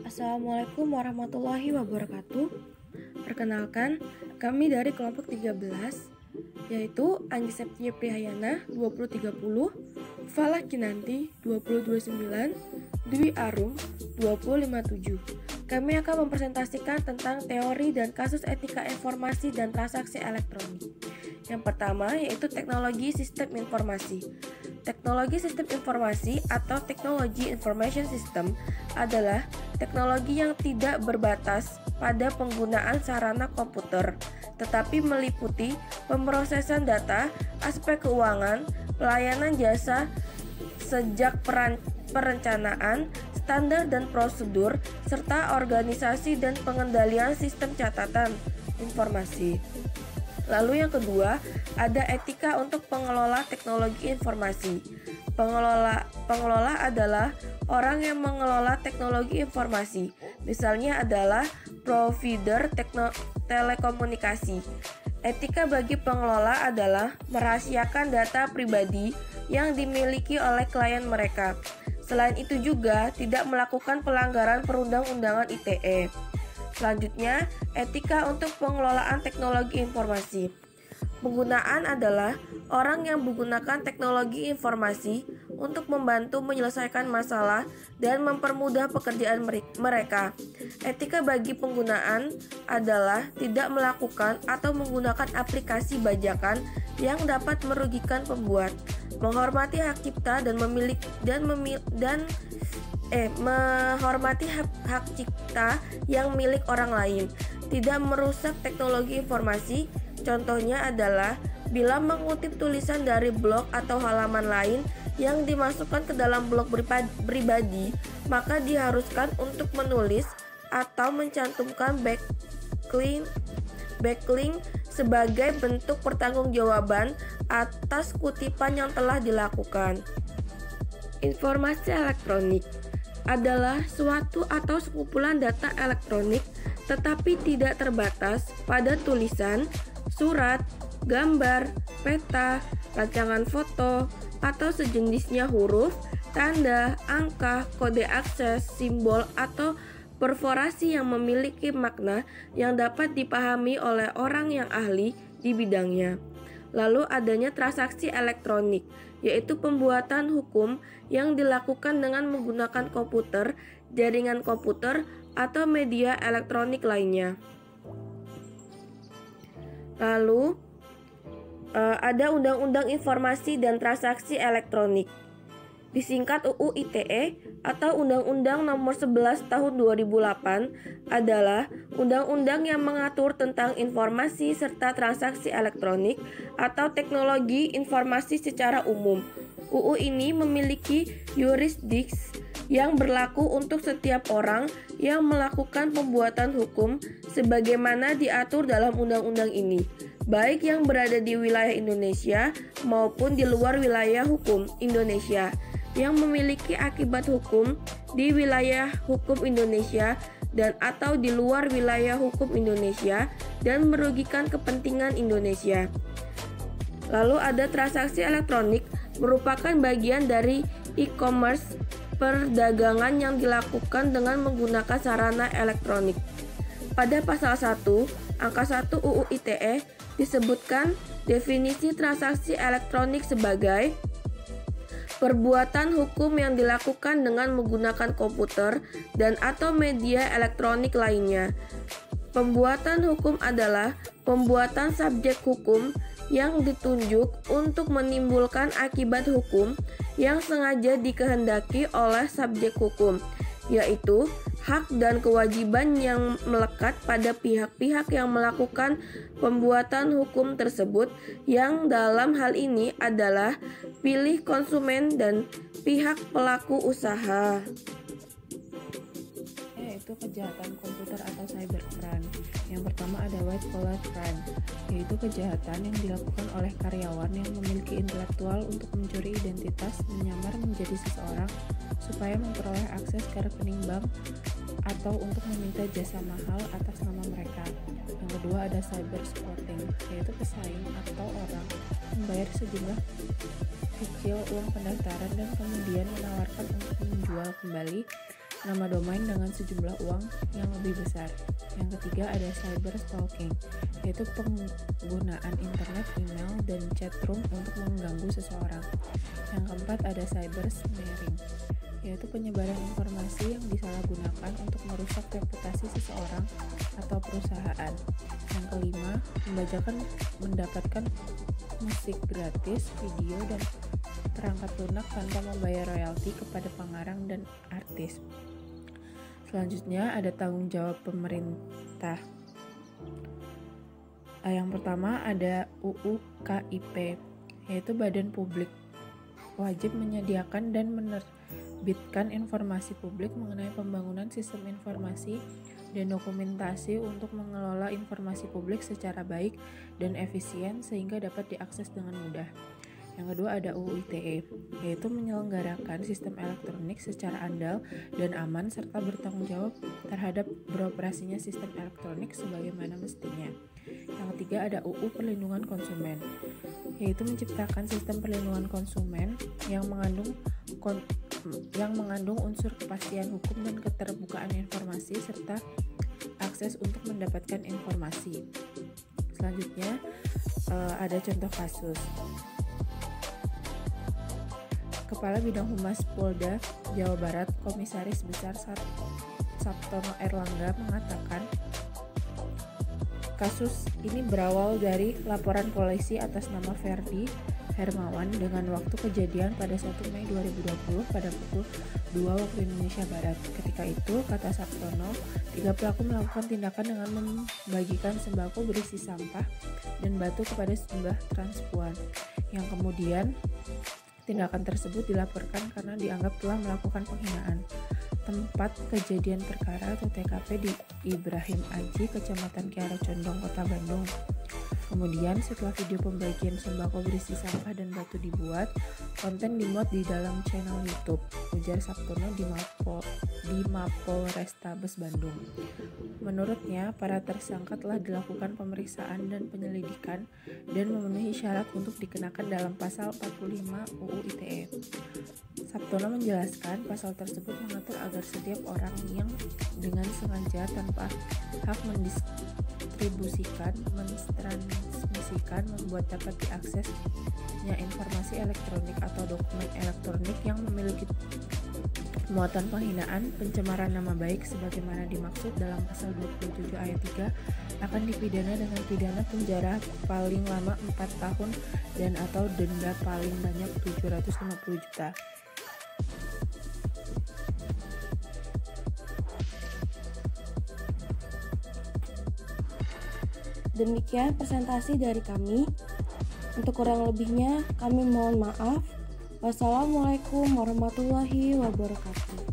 Assalamualaikum warahmatullahi wabarakatuh. Perkenalkan, kami dari kelompok 13, yaitu Anggi Septia Prihayana 2030, Falah Kinanti 2029, Dwi Arum 2057. Kami akan mempresentasikan tentang teori dan kasus etika informasi dan transaksi elektronik. Yang pertama yaitu teknologi sistem informasi. Teknologi sistem informasi atau teknologi information system adalah teknologi yang tidak berbatas pada penggunaan sarana komputer, tetapi meliputi pemrosesan data, aspek keuangan, pelayanan jasa, sejak perencanaan, standar dan prosedur, serta organisasi dan pengendalian sistem catatan informasi. Lalu yang kedua, ada etika untuk pengelola teknologi informasi. Pengelola adalah orang yang mengelola teknologi informasi. Misalnya adalah provider telekomunikasi. Etika bagi pengelola adalah merahasiakan data pribadi yang dimiliki oleh klien mereka. Selain itu juga tidak melakukan pelanggaran perundang-undangan ITE. Selanjutnya, etika untuk pengelolaan teknologi informasi. Penggunaan adalah orang yang menggunakan teknologi informasi untuk membantu menyelesaikan masalah dan mempermudah pekerjaan mereka. Etika bagi penggunaan adalah tidak melakukan atau menggunakan aplikasi bajakan yang dapat merugikan pembuat, menghormati hak cipta menghormati hak cipta yang milik orang lain, tidak merusak teknologi informasi. Contohnya adalah bila mengutip tulisan dari blog atau halaman lain yang dimasukkan ke dalam blog pribadi, maka diharuskan untuk menulis atau mencantumkan backlink sebagai bentuk pertanggungjawaban atas kutipan yang telah dilakukan. Informasi elektronik adalah suatu atau sekumpulan data elektronik tetapi tidak terbatas pada tulisan, surat, gambar, peta, rancangan foto, atau sejenisnya huruf, tanda, angka, kode akses, simbol, atau perforasi yang memiliki makna yang dapat dipahami oleh orang yang ahli di bidangnya. Lalu adanya transaksi elektronik, yaitu pembuatan hukum yang dilakukan dengan menggunakan komputer, jaringan komputer, atau media elektronik lainnya. Lalu ada Undang-Undang Informasi dan Transaksi Elektronik, disingkat UU ITE atau Undang-Undang Nomor 11 Tahun 2008, adalah undang-undang yang mengatur tentang informasi serta transaksi elektronik atau teknologi informasi secara umum. UU ini memiliki yurisdiksi yang berlaku untuk setiap orang yang melakukan pembuatan hukum sebagaimana diatur dalam undang-undang ini, baik yang berada di wilayah Indonesia maupun di luar wilayah hukum Indonesia, yang memiliki akibat hukum di wilayah hukum Indonesia dan atau di luar wilayah hukum Indonesia dan merugikan kepentingan Indonesia. Lalu ada transaksi elektronik merupakan bagian dari e-commerce perdagangan yang dilakukan dengan menggunakan sarana elektronik. Pada pasal 1, angka 1 UU ITE disebutkan definisi transaksi elektronik sebagai perbuatan hukum yang dilakukan dengan menggunakan komputer dan atau media elektronik lainnya. Pembuatan hukum adalah pembuatan subjek hukum yang ditunjuk untuk menimbulkan akibat hukum yang sengaja dikehendaki oleh subjek hukum, yaitu hak dan kewajiban yang melekat pada pihak-pihak yang melakukan pembuatan hukum tersebut, yang dalam hal ini adalah pilih konsumen dan pihak pelaku usaha. Yaitu kejahatan komputer atau cybercrime. Yang pertama ada white collar crime, yaitu kejahatan yang dilakukan oleh karyawan yang memiliki intelektual untuk mencuri identitas, menyamar menjadi seseorang supaya memperoleh akses ke rekening bank atau untuk meminta jasa mahal atas nama mereka. Yang kedua ada cyber squatting, yaitu pesaing atau orang membayar sejumlah kecil uang pendaftaran dan kemudian menawarkan untuk menjual kembali nama domain dengan sejumlah uang yang lebih besar. Yang ketiga ada cyber stalking, yaitu penggunaan internet, email, dan chat room untuk mengganggu seseorang. Yang keempat ada cyber smearing, yaitu penyebaran informasi yang disalahgunakan untuk merusak reputasi seseorang atau perusahaan. Yang kelima, pembajakan mendapatkan musik gratis, video, dan perangkat lunak tanpa membayar royalti kepada pengarang dan artis. Selanjutnya ada tanggung jawab pemerintah. Yang pertama ada UU KIP, yaitu Badan Publik wajib menyediakan dan menerbitkan informasi publik mengenai pembangunan sistem informasi dan dokumentasi untuk mengelola informasi publik secara baik dan efisien sehingga dapat diakses dengan mudah. Yang kedua ada UU ITE, yaitu menyelenggarakan sistem elektronik secara andal dan aman serta bertanggung jawab terhadap beroperasinya sistem elektronik sebagaimana mestinya. Yang ketiga ada UU Perlindungan Konsumen, yaitu menciptakan sistem perlindungan konsumen yang mengandung unsur kepastian hukum dan keterbukaan informasi serta akses untuk mendapatkan informasi. Selanjutnya ada contoh kasus. Kepala Bidang Humas Polda Jawa Barat, Komisaris Besar Sabtono Erlangga mengatakan, kasus ini berawal dari laporan polisi atas nama Ferdi Hermawan dengan waktu kejadian pada 1 Mei 2020 pada pukul 2 waktu Indonesia Barat. Ketika itu, kata Sabtono, 3 pelaku melakukan tindakan dengan membagikan sembako berisi sampah dan batu kepada sejumlah transpuan, yang kemudian tindakan tersebut dilaporkan karena dianggap telah melakukan penghinaan. Tempat kejadian perkara atau TKP di Ibrahim Aji, Kecamatan Kiara Condong, Kota Bandung. Kemudian setelah video pembagian sembako berisi sampah dan batu dibuat, konten dimuat di dalam channel YouTube, ujar Sabtono di Mapolrestabes Bandung. Menurutnya, para tersangka telah dilakukan pemeriksaan dan penyelidikan dan memenuhi syarat untuk dikenakan dalam pasal 45 UU ITE. Sabtono menjelaskan pasal tersebut mengatur agar setiap orang yang dengan sengaja tanpa hak mendistribusikan, mentransmisikan, membuat dapat diaksesnya informasi elektronik atau dokumen elektronik yang memiliki muatan penghinaan, pencemaran nama baik sebagaimana dimaksud dalam pasal 27 ayat 3 akan dipidana dengan pidana penjara paling lama 4 tahun dan atau denda paling banyak 750 juta. Demikian presentasi dari kami. Untuk kurang lebihnya kami mohon maaf. Wassalamualaikum warahmatullahi wabarakatuh.